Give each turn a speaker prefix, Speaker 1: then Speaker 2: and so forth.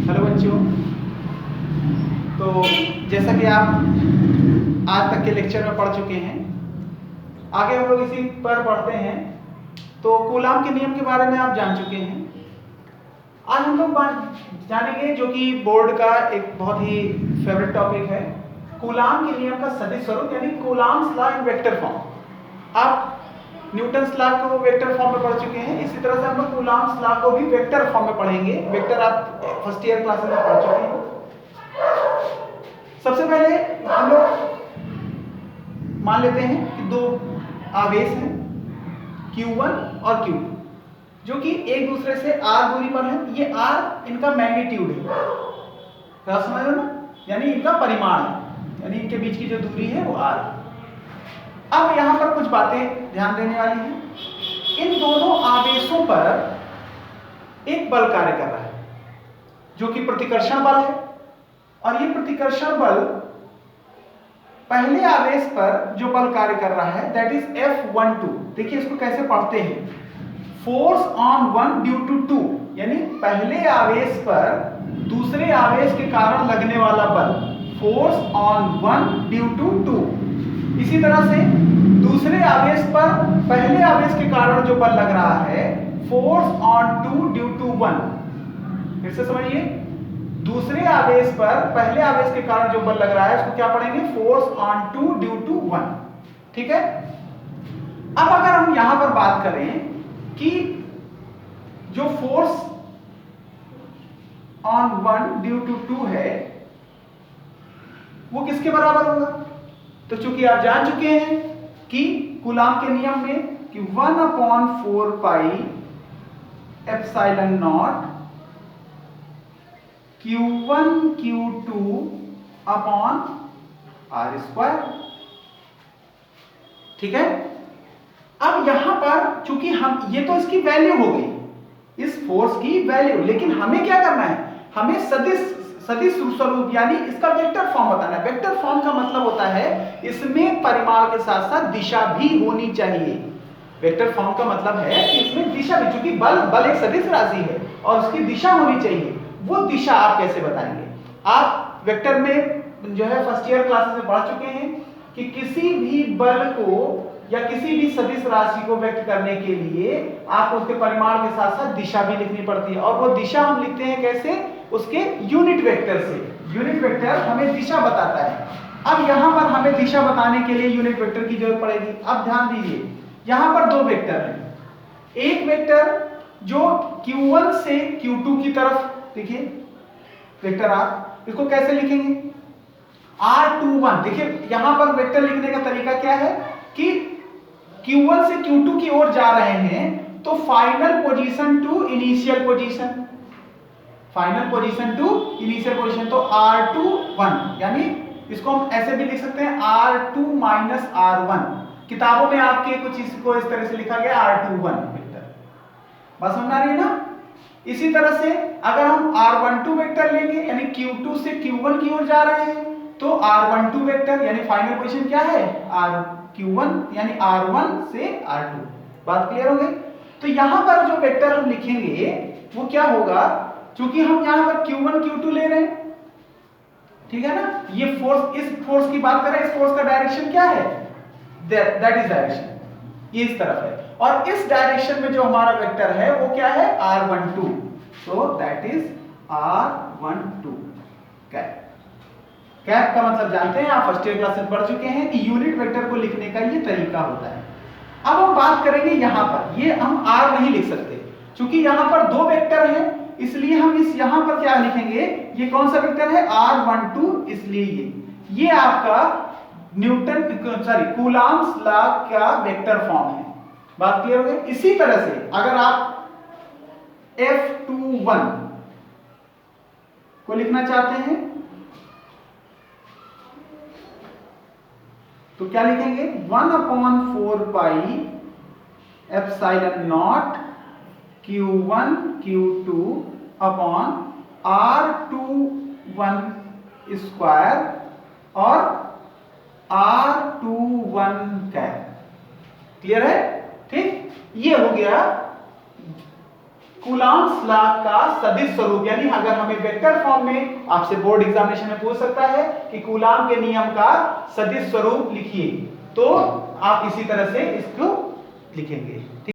Speaker 1: Hello बच्चों। तो जैसा कि आप आज तक के लेक्चर में पढ़ चुके हैं, आगे हम लोग इसी पर पढ़ते हैं। तो कूलाम के नियम के बारे में आप जान चुके हैं। आज हम लोग जानेंगे जो कि बोर्ड का एक बहुत ही फेवरेट टॉपिक है, कूलाम के नियम का सदिश स्वरूप यानी coulombs law in vector form. आप न्यूटन्स लॉ को वेक्टर फॉर्म में पढ़ चुके हैं, इसी तरह से हम लोग कूलाम्स लॉ को भी वेक्टर फॉर्म में पढ़ेंगे। वेक्टर आप फर्स्ट ईयर क्लासेस में पढ़ चुके हैं। सबसे पहले हम लोग मान लेते हैं कि दो आवेश हैं Q1 और Q2 जो कि एक दूसरे से r दूरी पर है। ये r इनका मैग्नीट्यूड है, क्या समझ रहे हो ना, यानी इनका परिमाण है, यानी इनके बीच की जो दूरी है वो r है। अब यहां पर कुछ बातें ध्यान देने वाली हैं। इन दोनों आवेशों पर एक बल कार्य कर रहा है जो कि प्रतिकर्षण बल है, और ये प्रतिकर्षण बल पहले आवेश पर जो बल कार्य कर रहा है दैट इज F12। देखिए इसको कैसे पढ़ते हैं, force on one due to two, यानी पहले आवेश पर दूसरे आवेश के कारण लगने वाला बल, force on one due to two. इसी तरह से दूसरे आवेश पर पहले आवेश के कारण जो बल लग रहा है, force on two due to one. फिर से समझिए, दूसरे आवेश पर पहले आवेश के कारण जो बल लग रहा है उसको क्या पढ़ेंगे, force on two due to one. ठीक है। अब अगर हम यहां पर बात करें कि जो force on one due to two है वो किसके बराबर होगा, तो चूंकि आप जान चुके हैं कि कूलाम के नियम में कि 1/4 pi epsilon not Q1 Q2 upon R square. ठीक है। अब यहां पर चूंकि हम ये तो इसकी वैल्यू हो गई, इस फोर्स की वैल्यू, लेकिन हमें क्या करना है, हमें सदिश स्वरूप यानी इसका वेक्टर फॉर्म बताना है। वेक्टर फॉर्म का मतलब होता है इसमें परिमाण के साथ साथ दिशा भी होनी चाहिए। वेक्टर फॉर्म का मतलब है कि इसमें दिशा भी, चूंकि बल एक सदिश राशि है और उसकी दिशा होनी चाहिए। वो दिशा आप कैसे बताएंगे। आप वेक्टर में जो है फर्स्ट ईयर क्लासेस में पढ़ चुके हैं कि किसी भी बल को या किसी भी सदिश राशि को व्यक्त करने के लिए आपको उसके परिमाण के साथ साथ दिशा भी लिखनी पड़ती है, और वो दिशा हम लिखते हैं कैसे, उसके यूनिट वेक्टर से। यूनिट वेक्टर हमें दिशा बताता है। अब यहां पर हमें दिशा बताने के लिए यूनिट वेक्टर की जरूरत पड़ेगी। अब ध्यान दीजिए, यहां पर दो वेक्टर हैं। एक वेक्टर जो Q1 से Q2 की तरफ, देखिए वेक्टर R, इसको कैसे लिखेंगे, R21। देखिए यहां पर वेक्टर लिखने का तरीका क्या है कि Q1 से Q2 की ओर जा रहे हैं तो final position to initial position, final position to initial position, तो R21, यानी इसको हम ऐसे भी लिख सकते हैं R2 माइनस R1। किताबों में आपके कुछ इसको इस तरह से लिखा गया R21 वेक्टर। बस समझ आ रही है ना। इसी तरह से अगर हम R12 वेक्टर लेंगे यानी Q2 से Q1 की ओर जा रहे हैं तो R12 वेक्टर यानी फाइनल पोजीशन क्या है, Q1 यानी R1 से R2। बात क्लियर हो गई। तो यहां पर जो वेक्टर हम लिखेंगे वो क्या होगा, क्योंकि हम यहां पर Q1 Q2 ले रहे हैं, ठीक है ना। ये फोर्स, इस फोर्स की बात करें, इस फोर्स का डायरेक्शन क्या है, दैट इज डायरेक्शन, ये इस तरफ है, और इस डायरेक्शन में जो हमारा वेक्टर है वो क्या है, R12, so that is R12 cap. Cap का मतलब जानते हैं आप, फर्स्ट ईयर क्लास में पढ़ चुके हैं कि यूनिट वेक्टर को लिखने का ये तरीका होता है। अब हम बात करेंगे यहां पर, ये हम R नहीं लिख सकते क्योंकि यहां पर दो वेक्टर हैं, इसलिए हम इस यहां पर क्या लिखेंगे, ये कौन सा वेक्टर है, R12, इसलिए ये आपका कूलाम्स लॉ का वेक्टर फॉर्म है। बात क्लियर हो गई। इसी तरह से अगर आप F21 को लिखना चाहते हैं तो क्या लिखेंगे, 1/4 pi epsilon not Q1 Q2 upon R21 square और R21 कैप। क्लियर है, ठीक। ये हो गया कूलॉम्स लॉ का सदिश स्वरूप, यानी अगर हमें वेक्टर फॉर्म में आपसे बोर्ड एग्जामिनेशन में पूछ सकता है कि कूलॉम के नियम का सदिश स्वरूप लिखिए, तो आप इसी तरह से इसको लिखेंगे।